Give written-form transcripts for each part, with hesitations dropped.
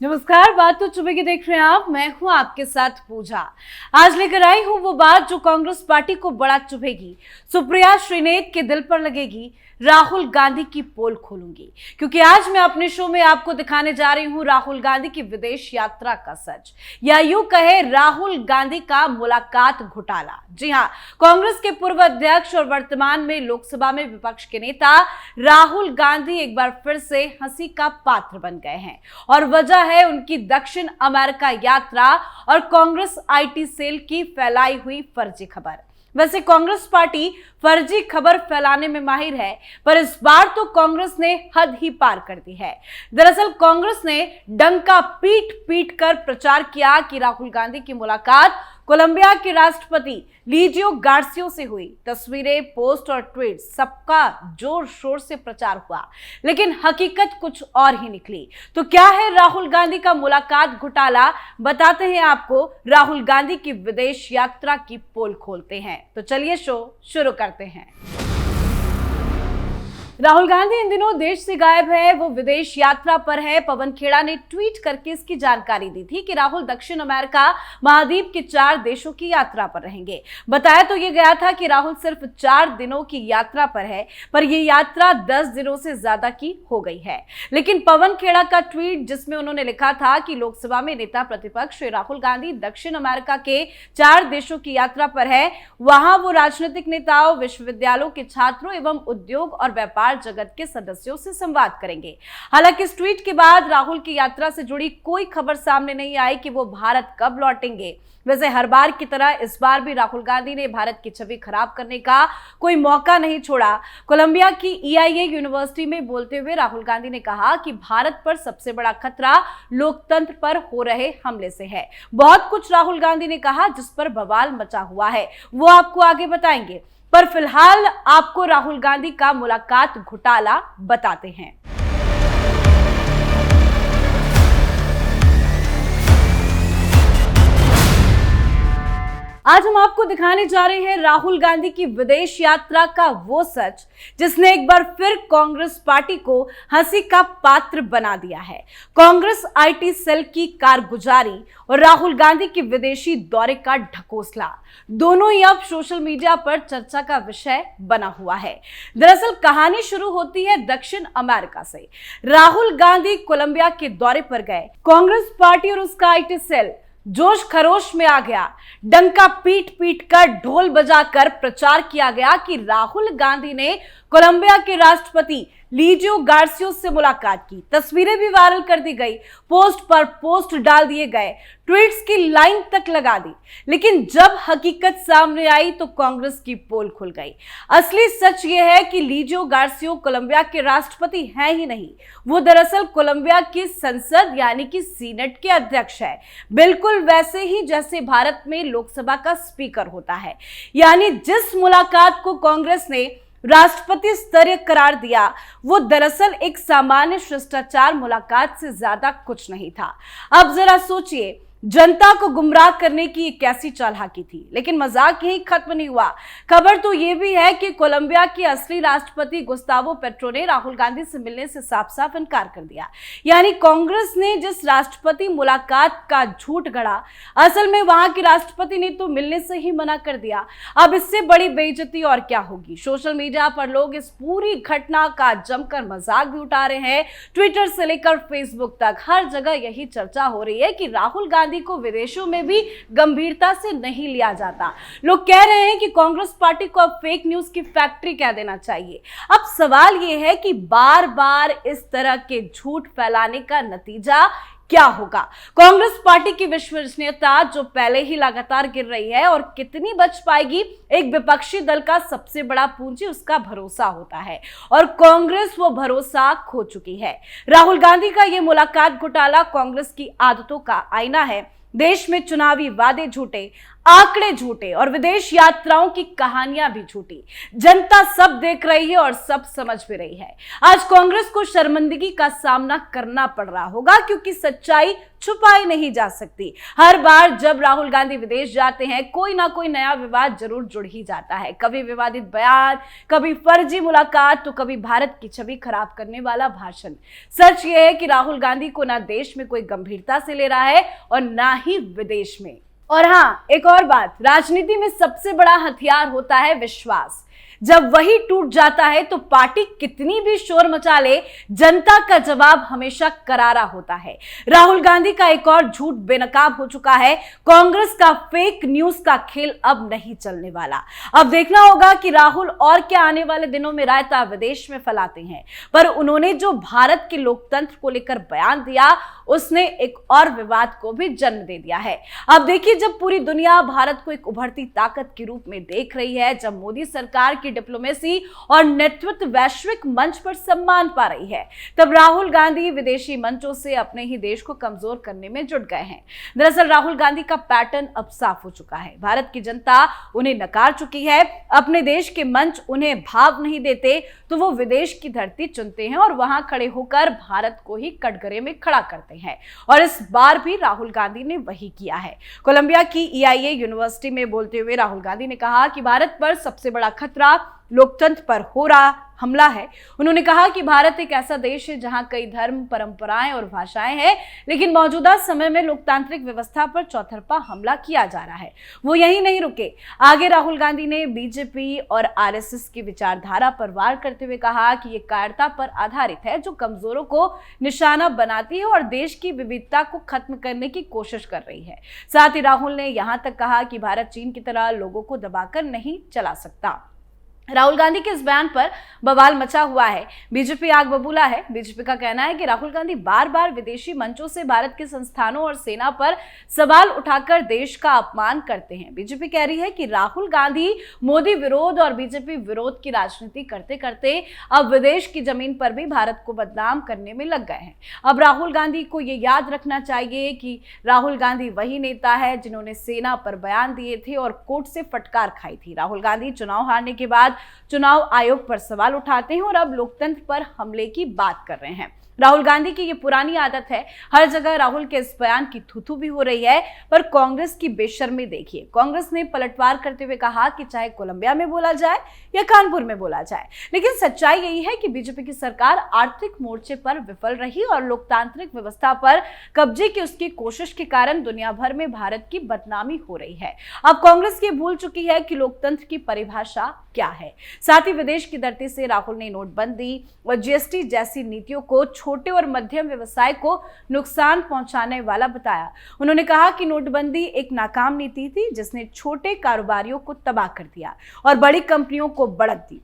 नमस्कार, बात तो चुभे की देख रहे हैं आप। मैं हूं आपके साथ पूजा। आज लेकर आई हूं वो बात जो कांग्रेस पार्टी को बड़ा चुभेगी, सुप्रिया श्रीनेत के दिल पर लगेगी। राहुल गांधी की पोल खोलूंगी, क्योंकि आज मैं अपने शो में आपको दिखाने जा रही हूं राहुल गांधी की विदेश यात्रा का सच, या यूं कहे राहुल गांधी का मुलाकात घोटाला। जी हां, कांग्रेस के पूर्व अध्यक्ष और वर्तमान में लोकसभा में विपक्ष के नेता राहुल गांधी एक बार फिर से हंसी का पात्र बन गए हैं, और वजह है उनकी दक्षिण अमेरिका यात्रा और कांग्रेस आईटी सेल की फैलाई हुई फर्जी खबर। वैसे कांग्रेस पार्टी फर्जी खबर फैलाने में माहिर है, पर इस बार तो कांग्रेस ने हद ही पार कर दी है। दरअसल कांग्रेस ने डंका पीट पीट कर प्रचार किया कि राहुल गांधी की मुलाकात कोलंबिया के राष्ट्रपति लीजियो गार्सियो से हुई। तस्वीरें, पोस्ट और ट्वीट सबका जोर शोर से प्रचार हुआ, लेकिन हकीकत कुछ और ही निकली। तो क्या है राहुल गांधी का मुलाकात घोटाला, बताते हैं आपको। राहुल गांधी की विदेश यात्रा की पोल खोलते हैं, तो चलिए शो शुरू करते हैं। राहुल गांधी इन दिनों देश से गायब है, वो विदेश यात्रा पर है। पवन खेड़ा ने ट्वीट करके इसकी जानकारी दी थी कि राहुल दक्षिण अमेरिका महाद्वीप के 4 देशों की यात्रा पर रहेंगे। बताया तो ये गया था कि राहुल सिर्फ 4 दिनों की यात्रा पर है, पर यह यात्रा 10 दिनों से ज्यादा की हो गई है। लेकिन पवन खेड़ा का ट्वीट, जिसमें उन्होंने लिखा था कि लोकसभा में नेता प्रतिपक्ष राहुल गांधी दक्षिण अमेरिका के 4 देशों की यात्रा पर है, वहां वो राजनीतिक नेताओं, विश्वविद्यालयों के छात्रों एवं उद्योग और व्यापार जगत के सदस्यों से संवाद करेंगे। हालांकि इस ट्वीट के बाद राहुल की यात्रा से जुड़ी कोई खबर सामने नहीं आई कि वो भारत कब लौटेंगे। वैसे हर बार की तरह इस बार भी राहुल गांधी ने भारत की छवि खराब करने का कोई मौका नहीं छोड़ा। कोलंबिया की EIA यूनिवर्सिटी में बोलते हुए राहुल गांधी ने कहा कि भारत पर सबसे बड़ा खतरा लोकतंत्र पर हो रहे हमले से है। बहुत कुछ राहुल गांधी ने कहा जिस पर बवाल मचा हुआ है, वो आपको आगे बताएंगे, पर फिलहाल आपको राहुल गांधी का मुलाकात घोटाला बताते हैं। आज हम आपको दिखाने जा रहे हैं राहुल गांधी की विदेश यात्रा का वो सच, जिसने एक बार फिर कांग्रेस पार्टी को हंसी का पात्र बना दिया है। कांग्रेस आईटी सेल की कारगुजारी और राहुल गांधी के विदेशी दौरे का ढकोसला, दोनों ही अब सोशल मीडिया पर चर्चा का विषय बना हुआ है। दरअसल कहानी शुरू होती है दक्षिण अमेरिका से। राहुल गांधी कोलंबिया के दौरे पर गए। कांग्रेस पार्टी और उसका आईटी सेल जोश खरोश में आ गया। डंका पीट पीट कर, ढोल बजाकर प्रचार किया गया कि राहुल गांधी ने कोलंबिया के राष्ट्रपति लीजियो गार्सियो से मुलाकात की। तस्वीरें भी वायरल कर दी गई, पोस्ट पर पोस्ट डाल दिए गए, ट्वीट्स की लाइन तक लगा दी। लेकिन जब हकीकत सामने आई तो कांग्रेस की पोल खुल गई। असली सच यह है कि लीजियो गार्सियो कोलंबिया के राष्ट्रपति हैं ही नहीं, वो दरअसल कोलंबिया की संसद यानी कि सीनेट के अध्यक्ष है। बिल्कुल वैसे ही जैसे भारत में लोकसभा का स्पीकर होता है। यानी जिस मुलाकात को कांग्रेस ने राष्ट्रपति स्तरीय करार दिया, वो दरअसल एक सामान्य शिष्टाचार मुलाकात से ज्यादा कुछ नहीं था। अब जरा सोचिए, जनता को गुमराह करने की एक कैसी चालाकी थी। लेकिन मजाक यही खत्म नहीं हुआ। खबर तो यह भी है कि कोलंबिया के असली राष्ट्रपति गुस्तावो पेट्रो ने राहुल गांधी से मिलने से साफ साफ इनकार कर दिया। यानी कांग्रेस ने जिस राष्ट्रपति मुलाकात का झूठ गढ़ा, असल में वहां के राष्ट्रपति ने तो मिलने से ही मना कर दिया। अब इससे बड़ी बेइज्जती और क्या होगी। सोशल मीडिया पर लोग इस पूरी घटना का जमकर मजाक भी उठा रहे हैं। ट्विटर से लेकर फेसबुक तक हर जगह यही चर्चा हो रही है कि राहुल गांधी को विदेशों में भी गंभीरता से नहीं लिया जाता। लोग कह रहे हैं कि कांग्रेस पार्टी को अब फेक न्यूज की फैक्ट्री कह देना चाहिए। अब सवाल यह है कि बार बार इस तरह के झूठ फैलाने का नतीजा क्या होगा। कांग्रेस पार्टी की विश्वसनीयता जो पहले ही लगातार गिर रही है, और कितनी बच पाएगी। एक विपक्षी दल का सबसे बड़ा पूंजी उसका भरोसा होता है, और कांग्रेस वो भरोसा खो चुकी है। राहुल गांधी का ये मुलाकात घोटाला कांग्रेस की आदतों का आईना है। देश में चुनावी वादे झूठे, आंकड़े झूठे और विदेश यात्राओं की कहानियां भी झूठी। जनता सब देख रही है और सब समझ भी रही है। आज कांग्रेस को शर्मिंदगी का सामना करना पड़ रहा होगा, क्योंकि सच्चाई छुपाई नहीं जा सकती। हर बार जब राहुल गांधी विदेश जाते हैं, कोई ना कोई नया विवाद जरूर जुड़ ही जाता है। कभी विवादित बयान, कभी फर्जी मुलाकात, तो कभी भारत की छवि खराब करने वाला भाषण। सच यह है कि राहुल गांधी को ना देश में कोई गंभीरता से ले रहा है और ना ही विदेश में। और हाँ, एक और बात, राजनीति में सबसे बड़ा हथियार होता है विश्वास। जब वही टूट जाता है तो पार्टी कितनी भी शोर मचा ले, जनता का जवाब हमेशा करारा होता है। राहुल गांधी का एक और झूठ बेनकाब हो चुका है। कांग्रेस का फेक न्यूज का खेल अब नहीं चलने वाला। अब देखना होगा कि राहुल और क्या आने वाले दिनों में रायता विदेश में फैलाते हैं। पर उन्होंने जो भारत के लोकतंत्र को लेकर बयान दिया, उसने एक और विवाद को भी जन्म दे दिया है। अब देखिए, जब पूरी दुनिया भारत को एक उभरती ताकत के रूप में देख रही है, जब मोदी सरकार की डिप्लोमेसी और नेतृत्व वैश्विक मंच पर सम्मान पा रही है, तब राहुल गांधी विदेशी मंचों से अपने ही देश को कमजोर करने में जुट गए हैं। दरअसल राहुल गांधी का पैटर्न अब साफ हो चुका है। भारत की जनता उन्हें नकार चुकी है। अपने देश के मंच उन्हें भाव नहीं देते तो वो विदेश की धरती चुनते हैं और वहां खड़े होकर भारत को ही कटघरे में खड़ा करते हैं। और इस बार भी राहुल गांधी ने वही किया है। कोलंबिया की EIA यूनिवर्सिटी में बोलते हुए राहुल गांधी ने कहा कि भारत पर सबसे बड़ा खतरा लोकतंत्र पर हो रहा हमला है। उन्होंने कहा कि भारत एक ऐसा देश है जहां कई धर्म, परंपराएं और भाषाएं हैं, लेकिन मौजूदा समय में लोकतांत्रिक व्यवस्था पर चौतरफा हमला किया जा रहा है। वो यही नहीं रुके। आगे राहुल गांधी ने बीजेपी और RSS की विचारधारा पर वार करते हुए कहा कि ये कायरता पर आधारित है, जो कमजोरों को निशाना बनाती है और देश की विविधता को खत्म करने की कोशिश कर रही है। साथ ही राहुल ने यहां तक कहा कि भारत चीन की तरह लोगों को दबाकर नहीं चला सकता। राहुल गांधी के इस बयान पर बवाल मचा हुआ है। बीजेपी आग बबूला है। बीजेपी का कहना है कि राहुल गांधी बार बार विदेशी मंचों से भारत के संस्थानों और सेना पर सवाल उठाकर देश का अपमान करते हैं। बीजेपी कह रही है कि राहुल गांधी मोदी विरोध और बीजेपी विरोध की राजनीति करते करते अब विदेश की जमीन पर भी भारत को बदनाम करने में लग गए हैं। अब राहुल गांधी को ये याद रखना चाहिए कि राहुल गांधी वही नेता है जिन्होंने सेना पर बयान दिए थे और कोर्ट से फटकार खाई थी। राहुल गांधी चुनाव हारने के बाद चुनाव आयोग पर सवाल उठाते हैं और अब लोकतंत्र पर हमले की बात कर रहे हैं। राहुल गांधी की ये पुरानी आदत है। हर जगह राहुल के इस बयान की थू-थू भी हो रही है। पर कांग्रेस की बेशर्मी देखिए। कांग्रेस ने पलटवार करते हुए कहा कि चाहे कोलंबिया में बोला जाए या कानपुर में बोला जाए, लेकिन सच्चाई यही है कि बीजेपी की सरकार आर्थिक मोर्चे पर विफल रही और लोकतांत्रिक व्यवस्था पर कब्जे की उसकी कोशिश के कारण दुनिया भर में भारत की बदनामी हो रही है। अब कांग्रेस ये भूल चुकी है कि लोकतंत्र की परिभाषा क्या है। साथ ही विदेश की धरती से राहुल ने नोटबंदी और GST जैसी नीतियों को छोटे और मध्यम व्यवसाय को नुकसान पहुंचाने वाला बताया। उन्होंने कहा कि नोटबंदी एक नाकाम नीति थी जिसने छोटे कारोबारियों को तबाह कर दिया और बड़ी कंपनियों को बढ़त दी।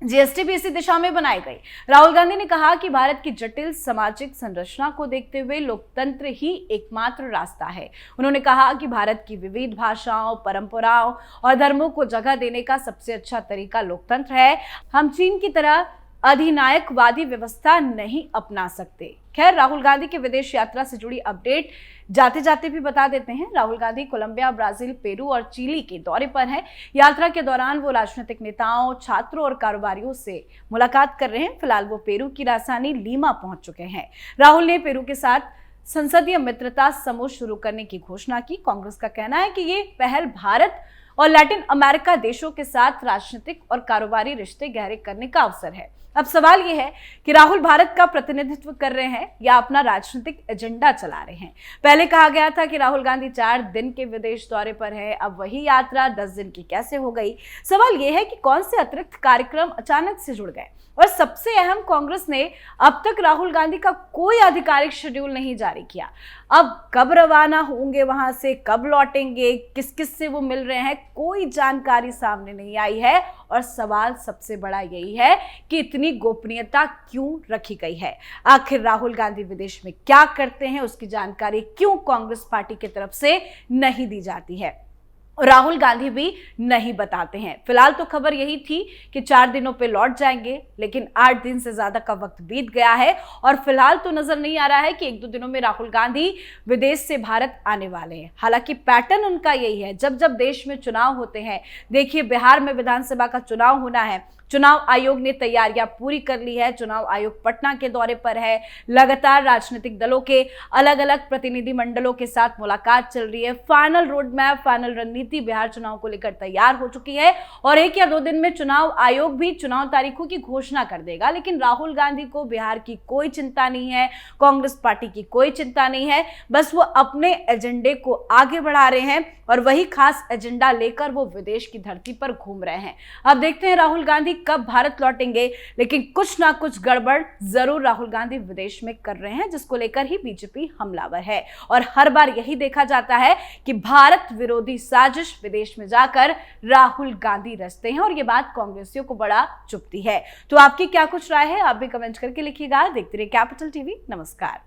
GST भी इसी दिशा में बनाई गई। राहुल गांधी ने कहा कि भारत की जटिल सामाजिक संरचना को देखते हुए लोकतंत्र ही एकमात्र रास्ता है। उन्होंने कहा कि भारत की विविध भाषाओं, परंपराओं और धर्मों को जगह देने का सबसे अच्छा तरीका लोकतंत्र है। हम चीन की तरह अधिनायकवादी व्यवस्था नहीं अपना सकते। खैर, राहुल गांधी के विदेश यात्रा से जुड़ी अपडेट जाते जाते भी बता देते हैं। Rahul Gandhi Colombia, Brazil, Peru और चिली के दौरे पर हैं। यात्रा के दौरान वो राजनीतिक नेताओं, छात्रों और कारोबारियों से मुलाकात कर रहे हैं। फिलहाल वो पेरू की राजधानी लीमा पहुंच चुके हैं। राहुल ने पेरू के साथ संसदीय मित्रता समूह शुरू करने की घोषणा की। कांग्रेस का कहना है कि ये पहल भारत और लैटिन अमेरिका देशों के साथ राजनीतिक और कारोबारी रिश्ते गहरे करने का अवसर है। अब सवाल यह है कि राहुल भारत का प्रतिनिधित्व कर रहे हैं या अपना राजनीतिक एजेंडा चला रहे हैं। पहले कहा गया था कि राहुल गांधी 4 दिन के विदेश दौरे पर है। अब वही यात्रा 10 दिन की कैसे हो गई? सवाल यह है कि कौन से अतिरिक्त कार्यक्रम अचानक से जुड़ गए। और सबसे अहम, कांग्रेस ने अब तक राहुल गांधी का कोई आधिकारिक शेड्यूल नहीं जारी किया। अब कब रवाना होंगे वहां से, कब लौटेंगे, किस किस से वो मिल रहे हैं, कोई जानकारी सामने नहीं आई है। और सवाल सबसे बड़ा यही है कि इतनी गोपनीयता क्यों रखी गई है। आखिर राहुल गांधी विदेश में क्या करते हैं, उसकी जानकारी क्यों कांग्रेस पार्टी की तरफ से नहीं दी जाती है। राहुल गांधी भी नहीं बताते हैं। फिलहाल तो खबर यही थी कि 4 दिनों पे लौट जाएंगे, लेकिन 8 दिन से ज्यादा का वक्त बीत गया है और फिलहाल तो नजर नहीं आ रहा है कि 1-2 दिनों में राहुल गांधी विदेश से भारत आने वाले हैं। हालांकि पैटर्न उनका यही है, जब जब देश में चुनाव होते हैं, देखिए बिहार में विधानसभा का चुनाव होना है, चुनाव आयोग ने तैयारियां पूरी कर ली है, चुनाव आयोग पटना के दौरे पर है, लगातार राजनीतिक दलों के अलग अलग प्रतिनिधि मंडलों के साथ मुलाकात चल रही है, फाइनल रोड मैप, फाइनल रणनीति बिहार चुनाव को लेकर तैयार हो चुकी है और 1 या 2 दिन में चुनाव आयोग भी चुनाव तारीखों की घोषणा कर देगा। लेकिन राहुल गांधी को बिहार की कोई चिंता नहीं है, कांग्रेस पार्टी की कोई चिंता नहीं है, बस वो अपने एजेंडे को आगे बढ़ा रहे हैं और वही खास एजेंडा लेकर वो विदेश की धरती पर घूम रहे हैं। अब देखते हैं राहुल गांधी कब भारत लौटेंगे, लेकिन कुछ ना कुछ गड़बड़ जरूर राहुल गांधी विदेश में कर रहे हैं, जिसको लेकर ही बीजेपी हमलावर है और हर बार यही देखा जाता है कि भारत विरोधी साजिश विदेश में जाकर राहुल गांधी रचते हैं और ये बात कांग्रेसियों को बड़ा चुभती है। तो आपकी क्या कुछ राय है, आप भी कमेंट करके लिखिएगा। देखते रहिए कैपिटल टीवी। नमस्कार।